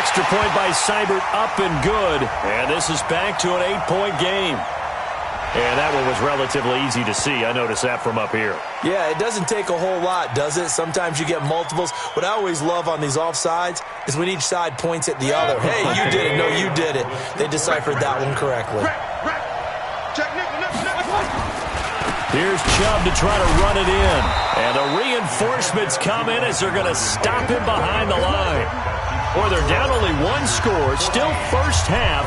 Extra point by Seibert, up and good. And this is back to an 8-point game. And that one was relatively easy to see. I noticed that from up here. Yeah, it doesn't take a whole lot, does it? Sometimes you get multiples. What I always love on these offsides is when each side points at the other. Hey, you did it. No, you did it. They deciphered that one correctly. Here's Chubb to try to run it in. And the reinforcements come in as they're going to stop him behind the line. Or they're down only one score. Still first half,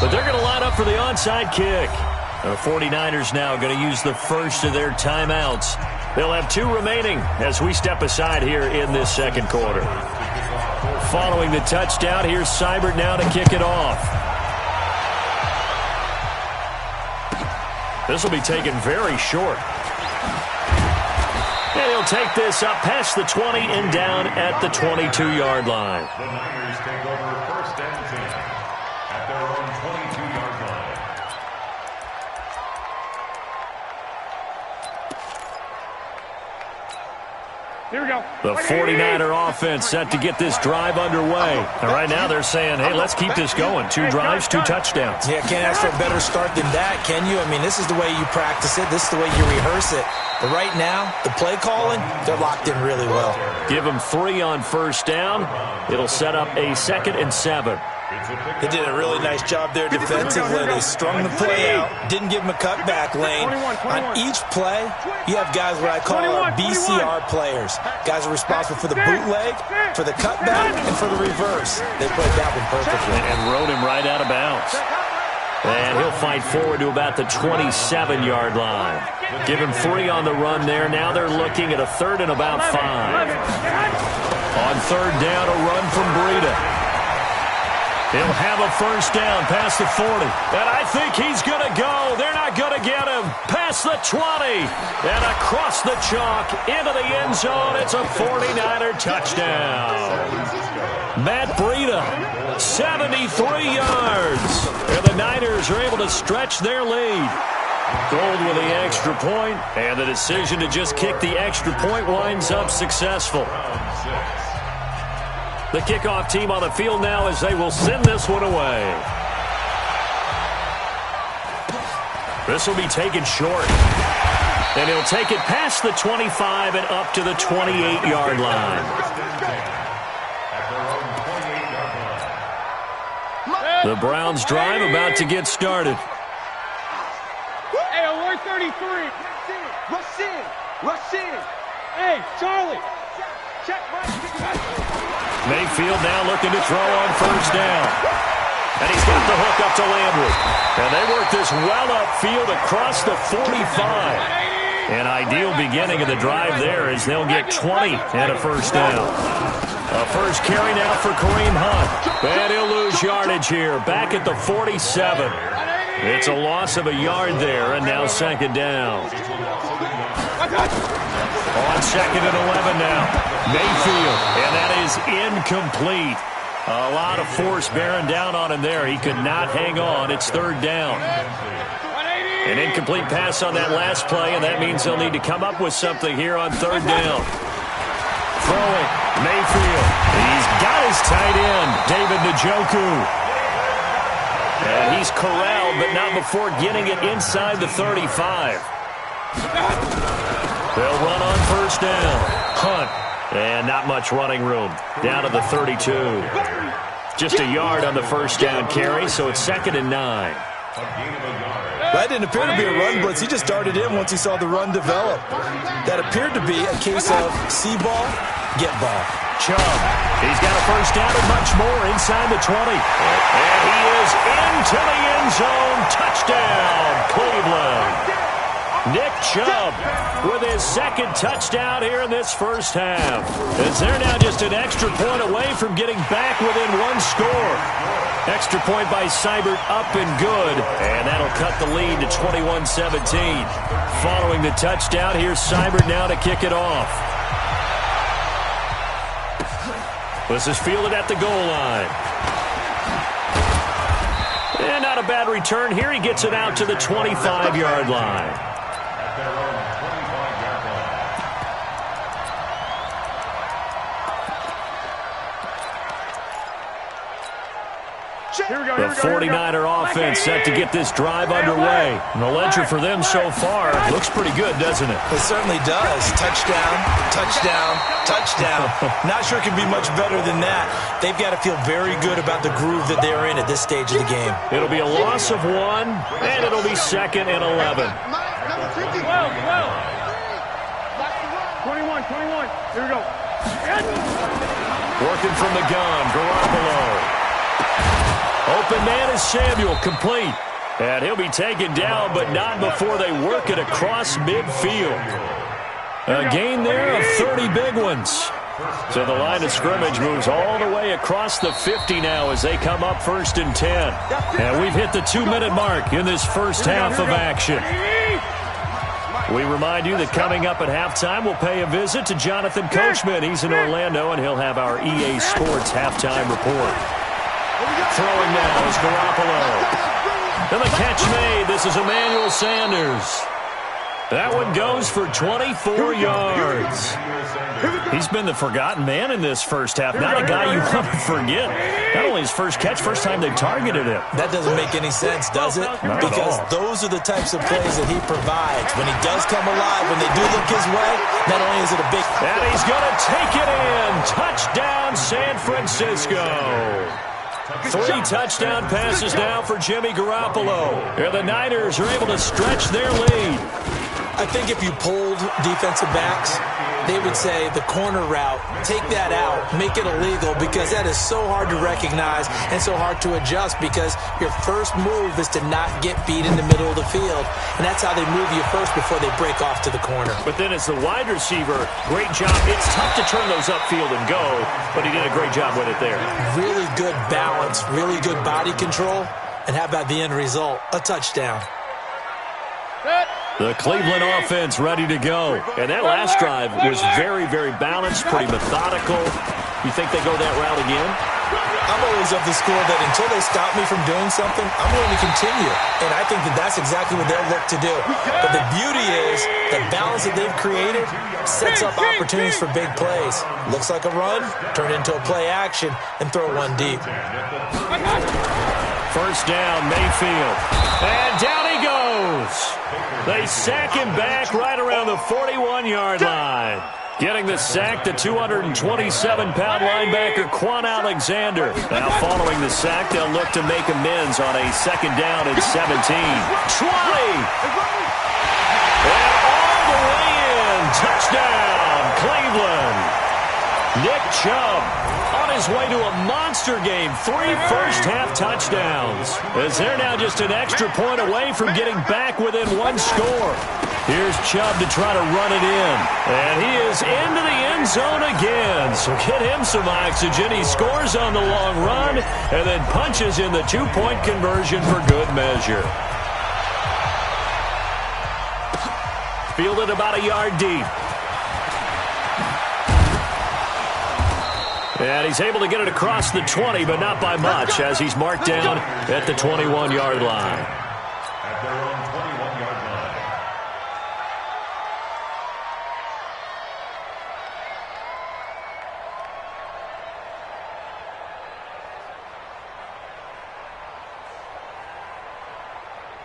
but they're going to line up for the onside kick. The 49ers now going to use the first of their timeouts. They'll have 2 remaining as we step aside here in this second quarter. Following the touchdown, here's Seibert now to kick it off. This will be taken very short. And he'll take this up past the 20 and down at the 22-yard line. The Niners take over first and 10 at their own 22-yard line. Here we go. The 49er offense set to get this drive underway. And right now they're saying, hey, let's keep this going. 2 drives, 2 touchdowns. Yeah, can't ask for a better start than that, can you? I mean, this is the way you practice it. This is the way you rehearse it. But right now, the play calling, they're locked in really well. Give them 3 on first down. It'll set up a 2nd and 7. They did a really nice job there defensively. They strung the play out, didn't give them a cutback lane. On each play, you have guys what I call our BCR players. Guys are responsible for the bootleg, for the cutback, and for the reverse. They played that one perfectly. And rode him right out of bounds. And he'll fight forward to about the 27-yard line. Give him 3 on the run there. Now they're looking at a 3rd and about 5. On 3rd down, a run from Breida. He'll have a first down past the 40. And I think he's going to go. They're not going to get him. Past the 20. And across the chalk into the end zone. It's a 49er touchdown. Matt Breida, 73 yards. And the Niners are able to stretch their lead. Gold with the extra point. And the decision to just kick the extra point winds up successful. The kickoff team on the field now as they will send this one away. This will be taken short. And he'll take it past the 25 and up to the 28-yard line. The Browns drive about to get started. Hey, alert 33. Rush in. Rush in. Hey, Charlie. Check my... Mayfield now looking to throw on first down. And he's got the hook up to Landry. And they work this well upfield across the 45. An ideal beginning of the drive there as they'll get 20 and a first down. A first carry now for Kareem Hunt. And he'll lose yardage here. Back at the 47. It's a loss of a yard there, and now 2nd down. On 2nd and 11 now. Mayfield, and that is incomplete. A lot of force bearing down on him there. He could not hang on. It's 3rd down. An incomplete pass on that last play, and that means they'll need to come up with something here on 3rd down. Throwing, Mayfield. He's got his tight end, David Njoku. And he's corralled, but not before getting it inside the 35. They'll run on first down. Hunt. And not much running room. Down to the 32. Just a yard on the first down carry, so it's 2nd and 9. That didn't appear to be a run blitz. He just darted in once he saw the run develop. That appeared to be a case of see ball, get ball. Chubb. He's got a first down and much more inside the 20. And he is into the end zone. Touchdown, Cleveland. Nick Chubb with his 2nd touchdown here in this first half. As they're now just an extra point away from getting back within 1 score. Extra point by Seibert, up and good. And that'll cut the lead to 21-17. Following the touchdown, here's Seibert now to kick it off. This is fielded at the goal line. And not a bad return here. He gets it out to the 25-yard line. The 49er offense set to get this drive underway. And the ledger for them so far looks pretty good, doesn't it? It certainly does. Touchdown, touchdown, touchdown. Not sure it can be much better than that. They've got to feel very good about the groove that they're in at this stage of the game. It'll be a loss of 1, and it'll be 2nd and 11. 21. Here we go. Working from the gun, Garoppolo. Open man is Samuel, complete. And he'll be taken down, but not before they work it across midfield. A gain there of 30 big ones. So the line of scrimmage moves all the way across the 50 now as they come up 1st and 10. And we've hit the 2-minute mark in this first half of action. We remind you that coming up at halftime, we'll pay a visit to Jonathan Coachman. He's in Orlando, and he'll have our EA Sports halftime report. Throwing now is Garoppolo. And the catch made. This is Emmanuel Sanders. That one goes for 24 yards. He's been the forgotten man in this first half. Not a guy you want to forget. Not only his first catch, first time they targeted him. That doesn't make any sense, does it? Because those are the types of plays that he provides. When he does come alive, when they do look his way, not only is it a big... And he's going to take it in. Touchdown, San Francisco. 3 touchdown passes now for Jimmy Garoppolo. And the Niners are able to stretch their lead. I think if you polled defensive backs, they would say the corner route, take that out, make it illegal, because that is so hard to recognize and so hard to adjust, because your first move is to not get beat in the middle of the field. And that's how they move you first before they break off to the corner. But then as the wide receiver, great job. It's tough to turn those upfield and go, but he did a great job with it there. Really good balance, really good body control. And how about the end result? A touchdown. The Cleveland offense ready to go. And that last drive was very, very balanced, pretty methodical. You think they go that route again? I'm always of the school that until they stop me from doing something, I'm going to continue. And I think that that's exactly what they'll look to do. But the beauty is the balance that they've created sets up opportunities for big plays. Looks like a run, turn it into a play action, and throw one deep. First down, Mayfield. And down he goes. They sack him back right around the 41-yard line. Getting the sack, the 227-pound linebacker, Quan Alexander. Now following the sack, they'll look to make amends on a 2nd down and 17. 20! And all the way in. Touchdown, Cleveland. Nick Chubb on his way to a monster game. 3 first-half touchdowns. As they're now just an extra point away from getting back within 1 score. Here's Chubb to try to run it in. And he is into the end zone again. So get him some oxygen. He scores on the long run and then punches in the 2-point conversion for good measure. Fielded about a yard deep. And he's able to get it across the 20, but not by much, as he's marked down at the 21-yard line. At their own 21-yard line.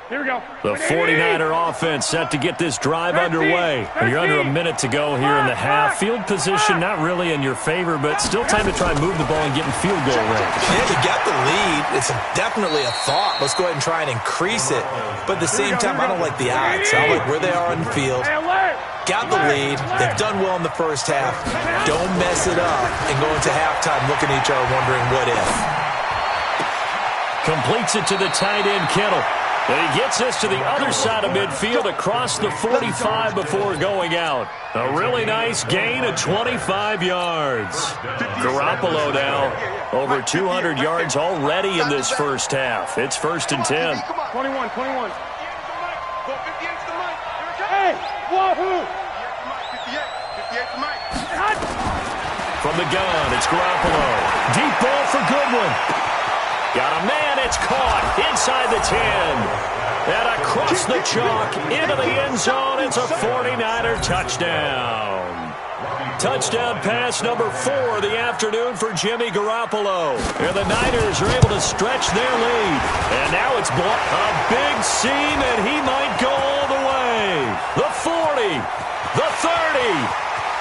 Here we go. The 49er offense set to get this drive underway. You're under a minute to go here in the half. Field position not really in your favor, but still time to try and move the ball and get in field goal range. Yeah, you got the lead. It's definitely a thought. Let's go ahead and try and increase it. But at the same time, I don't like the odds. I like where they are on the field. Got the lead. They've done well in the first half. Don't mess it up and go into halftime looking at each other wondering what if. Completes it to the tight end, Kittle. And he gets us to the other side of midfield across the 45 before going out. A really nice gain of 25 yards. Garoppolo now over 200 yards already in this first half. It's 1st and 10. 21. Hey, wahoo! From the gun, it's Garoppolo. Deep ball for Goodwin. Got a man, it's caught inside the 10. And across the chalk into the end zone, it's a 49er touchdown. Touchdown pass number 4 of the afternoon for Jimmy Garoppolo. And the Niners are able to stretch their lead. And now it's blocked. A big seam, and he might go all the way. The 40, the 30,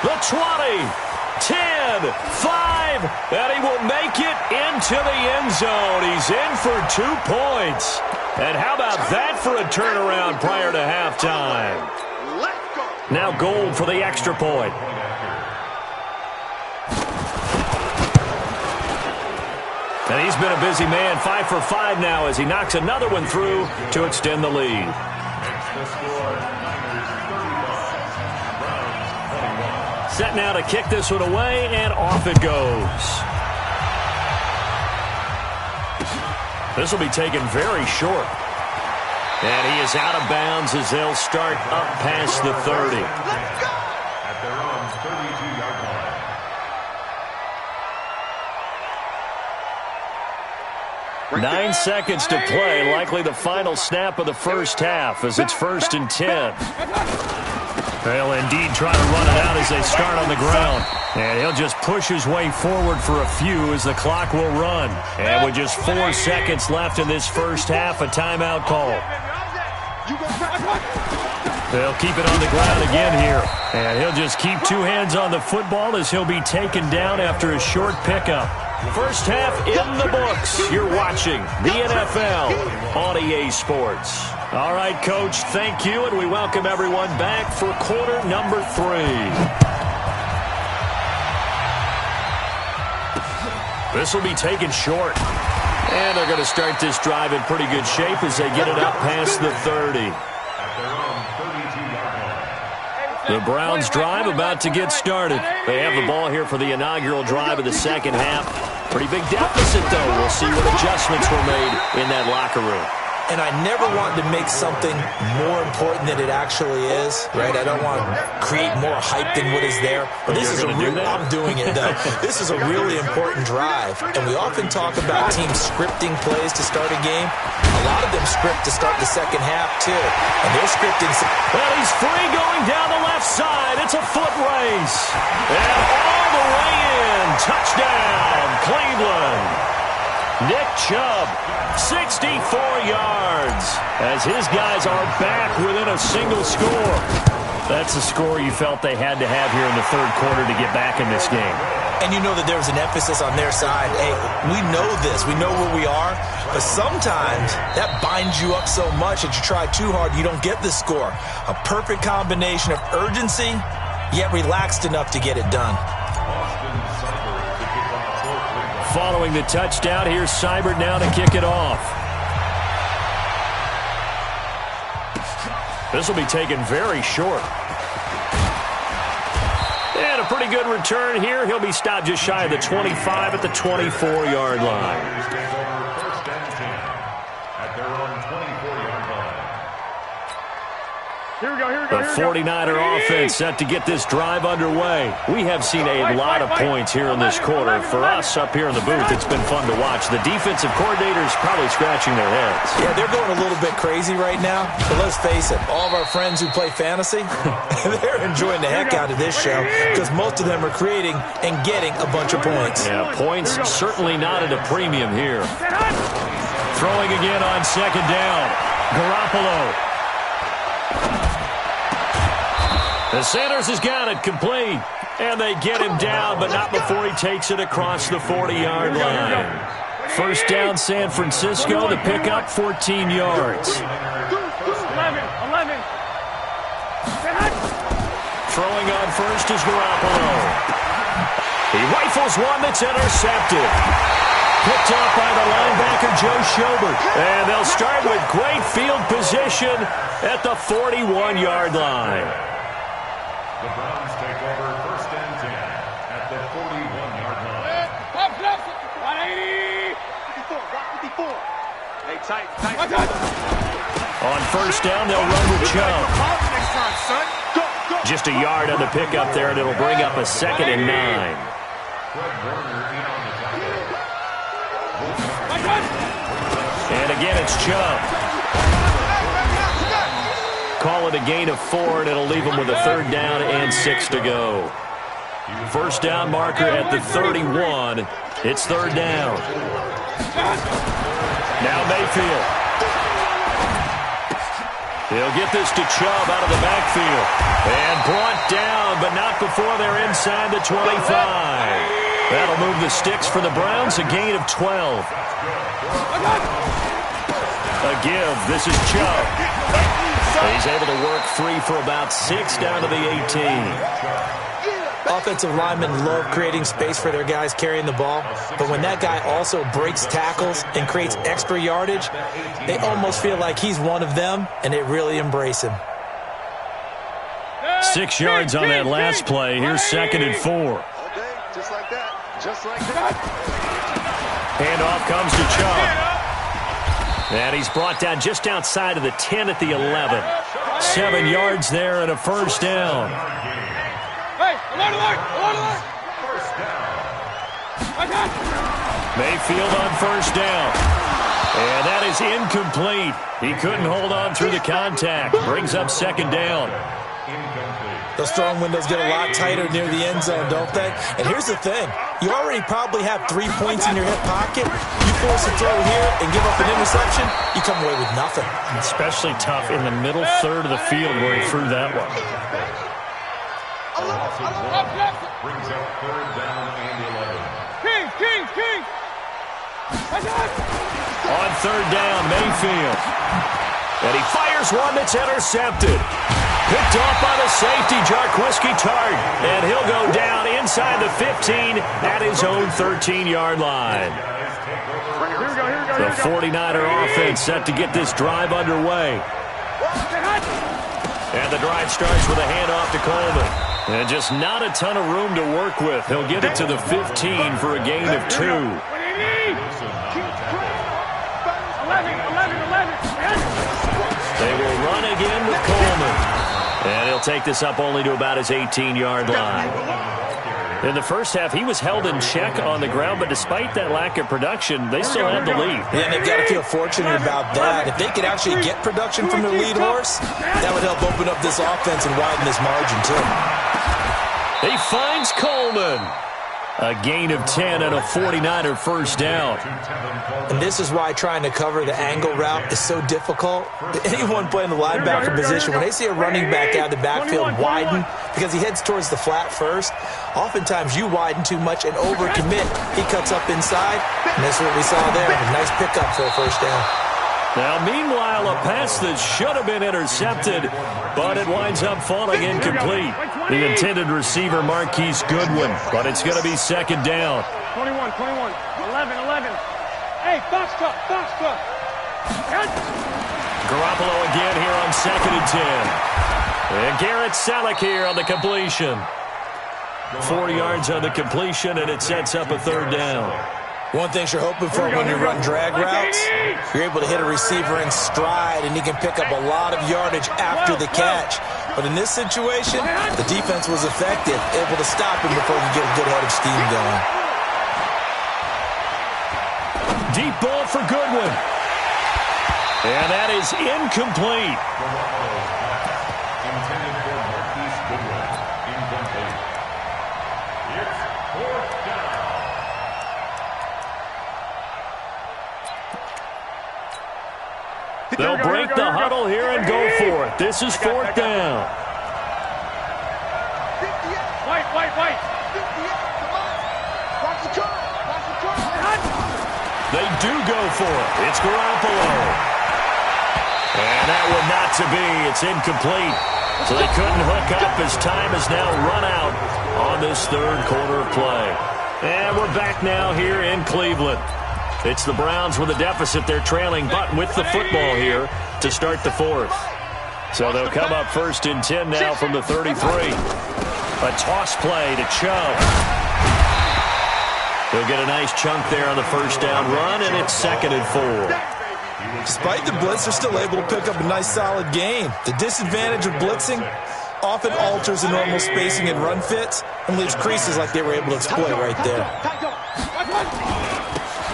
the 20, 10, 5, and he will make it into the end zone. He's in for 2 points. And how about that for a turnaround prior to halftime? Now Gold for the extra point. And he's been a busy man, 5 for 5 now as he knocks another one through to extend the lead. Set now to kick this one away, and off it goes. This will be taken very short. And he is out of bounds as they'll start up past the 30. At their own 32-yard line. 9 seconds to play, likely the final snap of the first half as it's 1st and 10. They'll indeed try to run it out as they start on the ground. And he'll just push his way forward for a few as the clock will run. And with just 4 seconds left in this first half, a timeout call. They'll keep it on the ground again here. And he'll just keep 2 hands on the football as he'll be taken down after a short pickup. First half in the books. You're watching the NFL on EA Sports. All right, Coach, thank you, and we welcome everyone back for quarter number 3. This will be taken short. And they're going to start this drive in pretty good shape as they get it up past the 30. The Browns drive about to get started. They have the ball here for the inaugural drive of the second half. Pretty big deficit, though. We'll see what adjustments were made in that locker room. And I never want to make something more important than it actually is, right? I don't want to create more hype than what is there. But this is I'm doing it, though. This is a really important drive. And we often talk about teams scripting plays to start a game. A lot of them script to start the second half, too. And they're scripting. Well, he's free going down the left side. It's a foot race. And all the way in. Touchdown, Cleveland. Nick Chubb, 64 yards, as his guys are back within a single score. That's a score you felt they had to have here in the third quarter to get back in this game. And you know that there was an emphasis on their side. Hey, we know this. We know where we are. But sometimes that binds you up so much that you try too hard, you don't get the score. A perfect combination of urgency, yet relaxed enough to get it done. Following the touchdown, here's Seibert now to kick it off. This will be taken very short. And a pretty good return here. He'll be stopped just shy of the 25 at the 24-yard line. First and 10 at their own 24-yard line. Here we go, here we go. The 49er offense set to get this drive underway. We have seen a lot of points here in this quarter. For us up here in the booth, it's been fun to watch. The defensive coordinators probably scratching their heads. Yeah, they're going a little bit crazy right now. But let's face it, all of our friends who play fantasy, they're enjoying the heck out of this show because most of them are creating and getting a bunch of points. Yeah, points certainly not at a premium here. Throwing again on second down. Garoppolo. The Sanders has got it complete. And they get him down, but not before he takes it across the 40-yard line. First down, San Francisco. The pickup, 14 yards. 11. Throwing on first is Garoppolo. He rifles one that's intercepted. Picked up by the linebacker, Joe Schobert. And they'll start with great field position at the 41-yard line. The Browns take over first and 10 at the 41-yard line. 180. 54. Hey, tight. On first down, they'll run with Chubb. Just a yard on the pickup there, and it'll bring up a 2nd and 9. And again, it's Chubb. Call it a gain of 4, and it'll leave them with a 3rd down and 6 to go. First down marker at the 31. It's third down. Now Mayfield. He'll get this to Chubb out of the backfield. And brought down, but not before they're inside the 25. That'll move the sticks for the Browns, a gain of 12. A give. This is Chubb. He's able to work free for about 6 down to the 18. Offensive linemen love creating space for their guys carrying the ball, but when that guy also breaks tackles and creates extra yardage, they almost feel like he's one of them, and they really embrace him. 6 yards on that last play. Here's 2nd and 4. Just like that. Just like that. Handoff comes to Chubb. And he's brought down just outside of the 10 at the 11. 7 yards there and a first down. Mayfield on first down. And that is incomplete. He couldn't hold on through the contact. Brings up 2nd down. Those throwing windows get a lot tighter near the end zone, don't they? And here's the thing. You already probably have 3 points in your hip pocket. You force a throw here and give up an interception, you come away with nothing. Especially tough in the middle third of the field where he threw that one. Brings up third down and 11. King. On third down, Mayfield. And he fires one that's intercepted. Picked off by the safety, Jarquiski Tart. And he'll go down inside the 15 at his own 13-yard line. The 49er offense set to get this drive underway. And the drive starts with a handoff to Coleman. And just not a ton of room to work with. He'll get it to the 15 for a gain of 2. They will run again with Coleman. And he'll take this up only to about his 18-yard line. In the first half, he was held in check on the ground, but despite that lack of production, they still have the lead. Yeah, and they've got to feel fortunate about that. If they could actually get production from their lead horse, that would help open up this offense and widen this margin, too. He finds Coleman. A gain of 10 and a 49er first down. And this is why trying to cover the angle route is so difficult. Anyone playing the linebacker position, when they see a running back out of the backfield widen because he heads towards the flat first, oftentimes you widen too much and overcommit. He cuts up inside, and that's what we saw there. A nice pickup for a first down. Now, meanwhile, a pass that should have been intercepted, but it winds up falling incomplete. The intended receiver, Marquise Goodwin, but it's going to be 2nd down. 21, 11. Hey, box cut. Garoppolo again here on 2nd and 10. And Garrett Selleck here on the completion. 4 yards on the completion, and it sets up a third down. One thing you're hoping for when you run drag routes, you're able to hit a receiver in stride, and he can pick up a lot of yardage after the catch. But in this situation, the defense was effective, able to stop him before he could get a good head of steam going. Deep ball for Goodwin. And that is incomplete. Intended for Marquise Goodwin. Incomplete. It's 4th down. They'll break the huddle here and go for it. This is 4th down. White. They do go for it. It's Garoppolo. And that one not to be. It's incomplete. So they couldn't hook up as time has now run out on this third quarter of play. And we're back now here in Cleveland. It's the Browns with a deficit. They're trailing, but with the football here to start the 4th. So they'll come up 1st and 10 now from the 33. A toss play to Chubb. He'll get a nice chunk there on the first down run, and it's 2nd and 4. Despite the blitz, they're still able to pick up a nice solid gain. The disadvantage of blitzing often alters the normal spacing and run fits and leaves creases like they were able to exploit right there.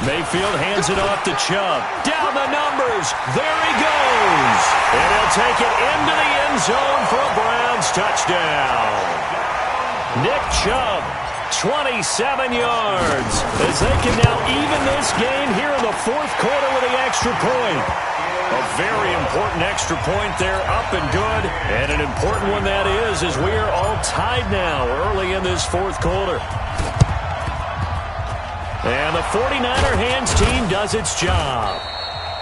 Mayfield hands it off to Chubb. Down the numbers. There he goes. And he'll take it into the end zone for a Browns touchdown. Nick Chubb, 27 yards, as they can now even this game here in the fourth quarter with the extra point. A very important extra point there, up and good. And an important one that is, as we are all tied now early in this fourth quarter. And the 49er hands team does its job.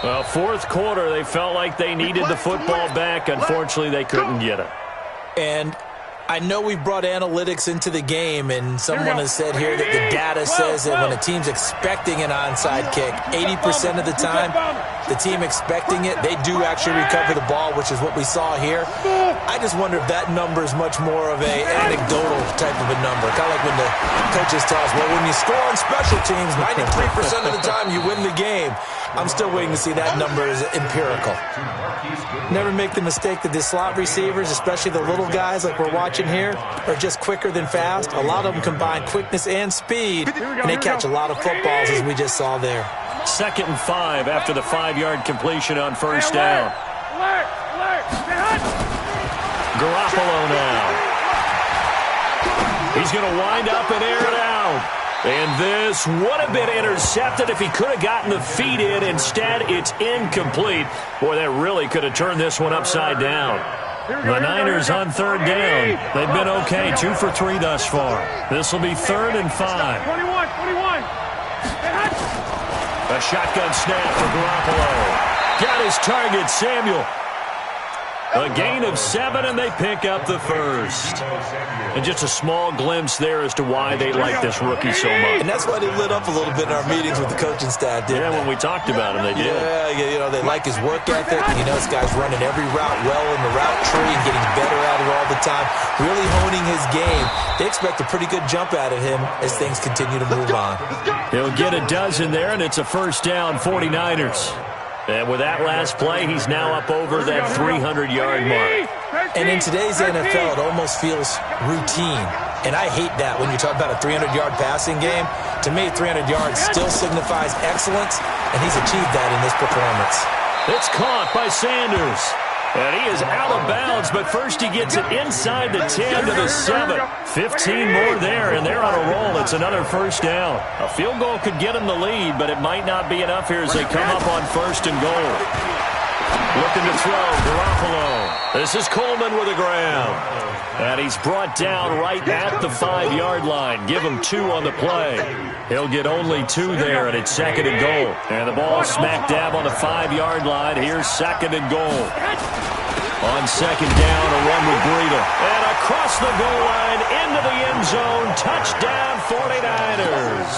Well, fourth quarter, they felt like they needed the football back. Unfortunately, they couldn't get it. And I know we brought analytics into the game, and someone has said here that the data says that when a team's expecting an onside kick, 80% of the time, the team expecting it, they do actually recover the ball, which is what we saw here. I just wonder if that number is much more of an anecdotal type of a number. Kind of like when the coaches tell us, well, when you score on special teams, 93% of the time you win the game. I'm still waiting to see that number is empirical. Never make the mistake that the slot receivers, especially the little guys like we're watching here, are just quicker than fast. A lot of them combine quickness and speed, and they catch a lot of footballs, as we just saw there. 2nd and 5 after the 5-yard completion on first down. Garoppolo now. He's going to wind up and air it out. And this would have been intercepted if he could have gotten the feet in. Instead, it's incomplete. Boy, that really could have turned this one upside down. The Niners on 3rd down. They've been okay, 2 for 3 thus far. This will be 3rd and 5. 21. A shotgun snap for Garoppolo. Got his target, Samuel. A gain of 7, and they pick up the first. And just a small glimpse there as to why they like this rookie so much. And that's why they lit up a little bit in our meetings with the coaching staff, didn't they? When we talked about him, they did. Yeah, they like his work ethic. This guy's running every route well in the route tree and getting better at it all the time, really honing his game. They expect a pretty good jump out of him as things continue to move on. He'll get a dozen there, and it's a first down, 49ers. And with that last play, he's now up over that 300-yard mark. And in today's NFL, it almost feels routine. And I hate that when you talk about a 300-yard passing game. To me, 300 yards still signifies excellence, and he's achieved that in this performance. It's caught by Sanders. And he is out of bounds, but first he gets it inside the 10 to the 7. 15 more there, and they're on a roll. It's another first down. A field goal could get them the lead, but it might not be enough here as they come up on 1st and goal. Looking to throw, Garoppolo. This is Coleman with a grab. And he's brought down right at the 5-yard line. Give him 2 on the play. He'll get only 2 there, and it's 2nd and goal. And the ball smack dab on the 5-yard line. Here's 2nd and goal. On 2nd down, a run with Breida. And across the goal line, into the end zone. Touchdown, 49ers.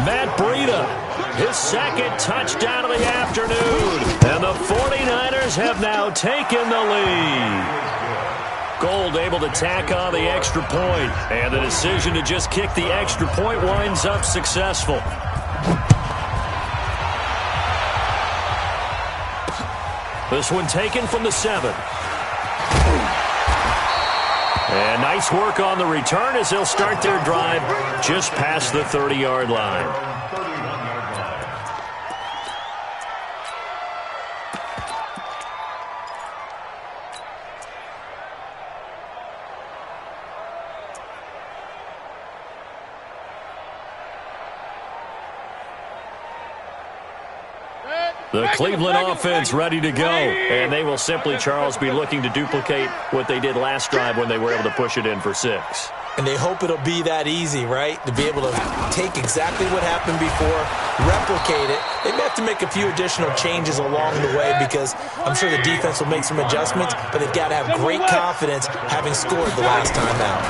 Matt Breida, his 2nd touchdown of the afternoon. And the 49ers have now taken the lead. Gold able to tack on the extra point. And the decision to just kick the extra point winds up successful. This one taken from the 7. And nice work on the return as they'll start their drive just past the 30-yard line. The Cleveland offense ready to go, and they will simply, Charles, be looking to duplicate what they did last drive when they were able to push it in for 6. And they hope it'll be that easy, right? To be able to take exactly what happened before, replicate it. They may have to make a few additional changes along the way because I'm sure the defense will make some adjustments, but they've got to have great confidence having scored the last time out.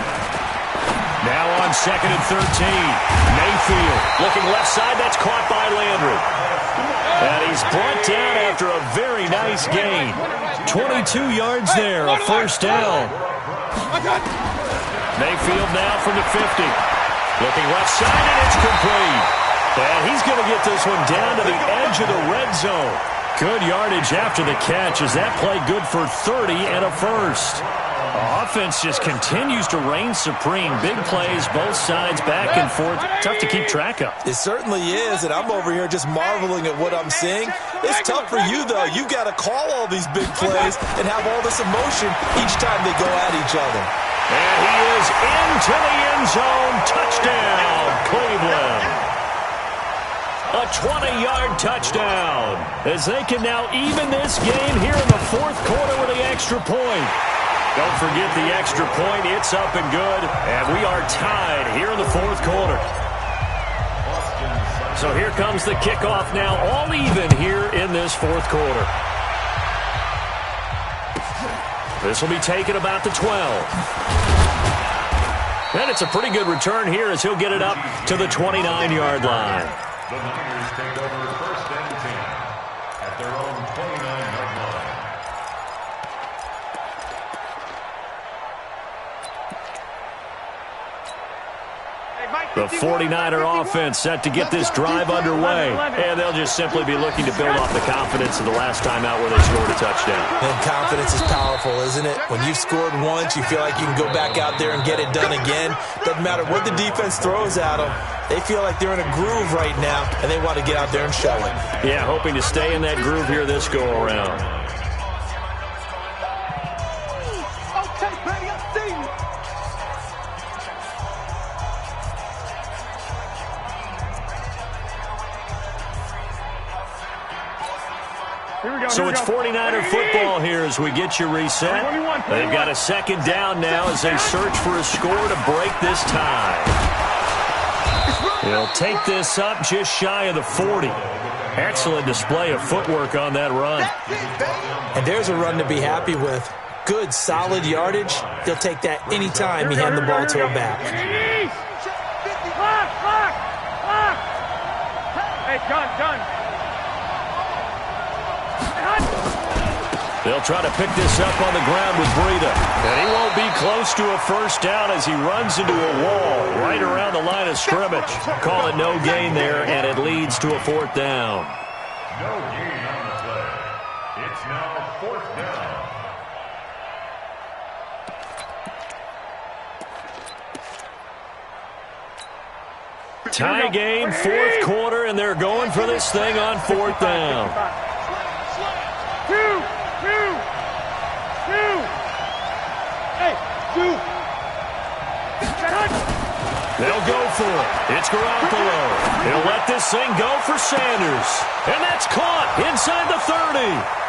Now on 2nd and 13, Mayfield looking left side. That's caught by Landry. And he's brought down after a very nice gain. 22 yards there, a first down. Mayfield now from the 50. Looking left side, and it's complete. And he's going to get this one down to the edge of the red zone. Good yardage after the catch as that play good for 30 and a first. Offense just continues to reign supreme. Big plays, both sides, back and forth. Tough to keep track of. It certainly is, and I'm over here just marveling at what I'm seeing. It's tough for you, though. You've got to call all these big plays and have all this emotion each time they go at each other. And he is into the end zone. Touchdown, Cleveland. A 20-yard touchdown as they can now even this game here in the fourth quarter with the extra point. Don't forget the extra point. It's up and good. And we are tied here in the fourth quarter. So here comes the kickoff now, all even here in this fourth quarter. This will be taken about the 12. And it's a pretty good return here as he'll get it up to the 29-yard line. The Niners take over first and 10 at their own 29-yard line. The 49er offense set to get this drive underway. And they'll just simply be looking to build off the confidence of the last time out where they scored a touchdown. And confidence is powerful, isn't it? When you've scored once, you feel like you can go back out there and get it done again. Doesn't matter what the defense throws at them. They feel like they're in a groove right now, and they want to get out there and show it. Yeah, hoping to stay in that groove here this go-around. Okay, baby, I see you. So it's 49er football here as we get you reset. They've got a second down now as they search for a score to break this tie. He'll take this up just shy of the 40. Excellent display of footwork on that run. And there's a run to be happy with. Good, solid yardage. He'll take that any time you hand the ball to a back. Hey, John. They'll try to pick this up on the ground with Breida. And he won't be close to a first down as he runs into a wall right around the line of scrimmage. Call it no gain there, and it leads to a fourth down. No gain on the play. It's now fourth down. Tie game, fourth quarter, and they're going for this thing on fourth down. Two. Hey, two. They'll go for it. It's Garoppolo. He'll let this thing go for Sanders. And that's caught inside the 30.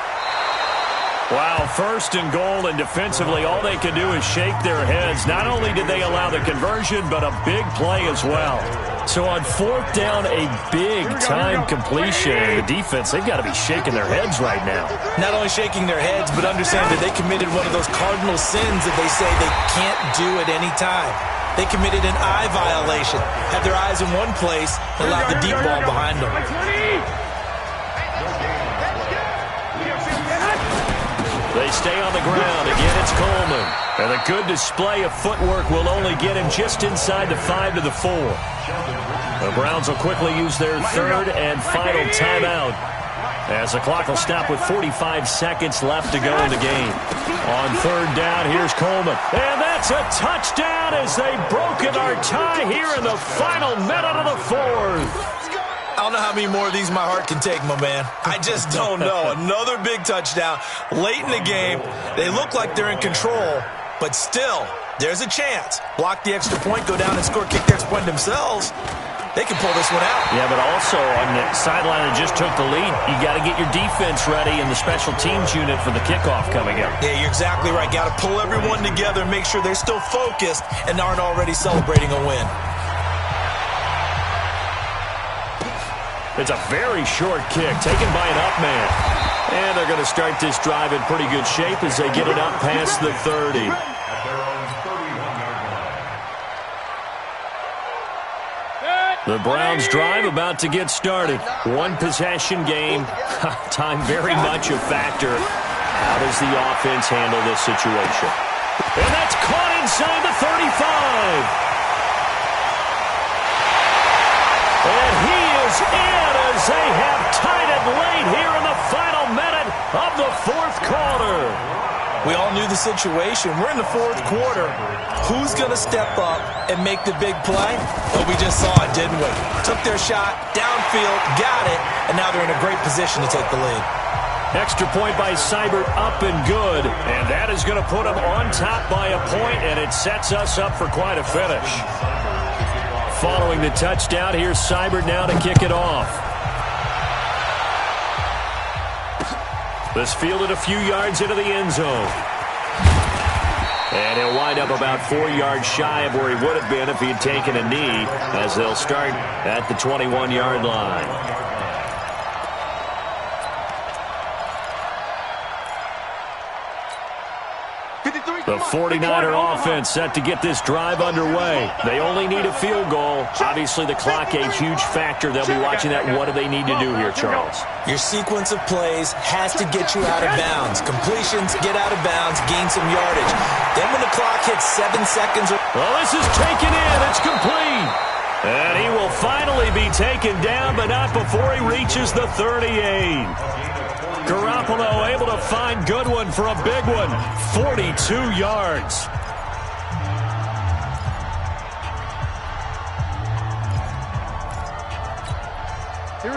Wow, first and goal, and defensively all they can do is shake their heads. Not only did they allow the conversion, but a big play as well. So on fourth down, a big-time completion. The defense, they've got to be shaking their heads right now. Not only shaking their heads, but understand that they committed one of those cardinal sins that they say they can't do at any time. They committed an eye violation, had their eyes in one place, and allowed the deep ball behind them. They stay on the ground. Again, it's Coleman. And a good display of footwork will only get him just inside the 5 to the 4. The Browns will quickly use their third and final timeout as the clock will stop with 45 seconds left to go in the game. On third down, here's Coleman. And that's a touchdown as they've broken our tie here in the final minute of the fourth. I don't know how many more of these my heart can take, my man. I just don't know. Another big touchdown late in the game. They look like they're in control, but still, there's a chance. Block the extra point, go down and score, kick the extra point themselves. They can pull this one out. Yeah, but also on the sideline that just took the lead, you got to get your defense ready and the special teams unit for the kickoff coming up. Yeah, you're exactly right. Got to pull everyone together and make sure they're still focused and aren't already celebrating a win. It's a very short kick taken by an up man. And they're going to start this drive in pretty good shape as they get it up past the 30. At their own 31-yard line. The Browns drive about to get started. One possession game. Time very much a factor. How does the offense handle this situation? And that's caught inside the 35. And he is in as they have tied it late here in the final minute of the fourth quarter. We all knew the situation. We're in the fourth quarter. Who's going to step up and make the big play? Well, we just saw it, didn't we? Took their shot, downfield, got it, and now they're in a great position to take the lead. Extra point by Seibert, up and good. And that is going to put him on top by a point, and it sets us up for quite a finish. Following the touchdown, here's Seibert now to kick it off. This fielded a few yards into the end zone. And he'll wind up about 4 yards shy of where he would have been if he had taken a knee, as they'll start at the 21-yard line. The 49er offense set to get this drive underway. They only need a field goal. Obviously, the clock a huge factor. They'll be watching that. What do they need to do here, Charles? Your sequence of plays has to get you out of bounds. Completions, get out of bounds, gain some yardage. Then when the clock hits 7 seconds... Well, this is taken in. It's complete. And he will finally be taken down, but not before he reaches the 38. Garoppolo able to find Goodwin for a big one. 42 yards.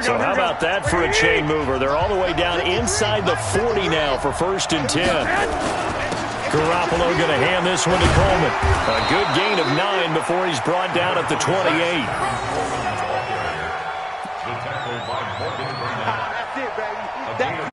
So how about that for a chain mover? They're all the way down inside the 40 now for 1st and 10. Garoppolo going to hand this one to Coleman. A good gain of 9 before he's brought down at the 28. That's it, baby.